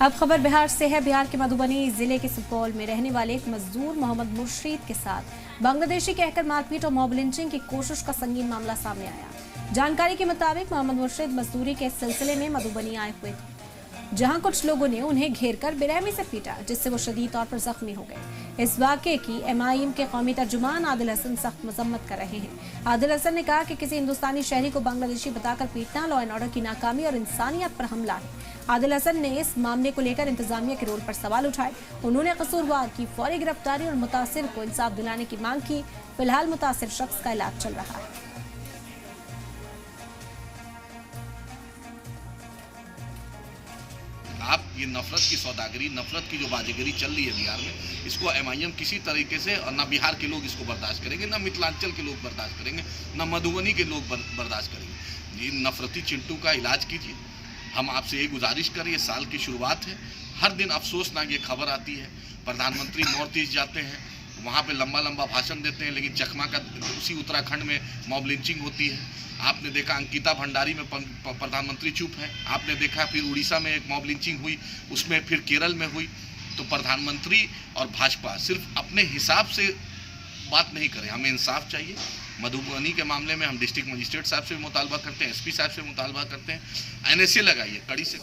अब खबर बिहार से है। बिहार के मधुबनी जिले के सुपौल में रहने वाले एक मजदूर मोहम्मद मुर्शीद के साथ बांग्लादेशी कहकर मारपीट और मॉब लिंचिंग की कोशिश का संगीन मामला सामने आया। जानकारी के मुताबिक मोहम्मद मुर्शीद मजदूरी के सिलसिले में मधुबनी आए हुए थे, जहां कुछ लोगों ने उन्हें घेरकर बेरहमी से पीटा, जिससे वो शदीद तौर पर जख्मी हो गए। इस वाकये की MIM के कौमी तर्जुमान आदिल हसन सख्त मजम्मत कर रहे हैं। आदिल हसन ने कहा कि किसी हिंदुस्तानी शहरी को बांग्लादेशी बताकर पीटना लॉ एंड ऑर्डर की नाकामी और इंसानियत पर हमला है। आदिल हसन ने इस मामले को लेकर इंतजामिया के रोल पर सवाल उठाए। उन्होंने कसूरवार की फौरी गिरफ्तारी और मुतासिर को इंसाफ दिलाने की मांग की। फिलहाल मुतासिर शख्स का इलाज चल रहा है। आप ये नफरत की सौदागरी, नफरत की जो बाजीगरी चल रही है बिहार में, इसको MIM किसी तरीके से, और ना बिहार के लोग इसको बर्दाश्त करेंगे, ना मिथिलांचल के लोग बर्दाश्त करेंगे, ना मधुबनी के लोग बर्दाश्त करेंगे। ये नफरती चिंटू का इलाज कीजिए। हम आपसे ये गुजारिश करें, ये साल की शुरुआत है, हर दिन अफसोसनाक ये खबर आती है, प्रधानमंत्री नॉर्थ ईस्ट जाते हैं, वहाँ पे लंबा लंबा भाषण देते हैं, लेकिन चकमा का उसी उत्तराखंड में मॉब लिंचिंग होती है। आपने देखा अंकिता भंडारी में प्रधानमंत्री चुप है। आपने देखा फिर उड़ीसा में एक मॉब लिंचिंग हुई, उसमें फिर केरल में हुई। तो प्रधानमंत्री और भाजपा सिर्फ अपने हिसाब से बात नहीं करें, हमें इंसाफ चाहिए। मधुबनी के मामले में हम डिस्ट्रिक्ट मजिस्ट्रेट साहब से मुतालबा करते हैं, SP साहब से मुतालबा करते हैं, NSA लगाइए कड़ी से।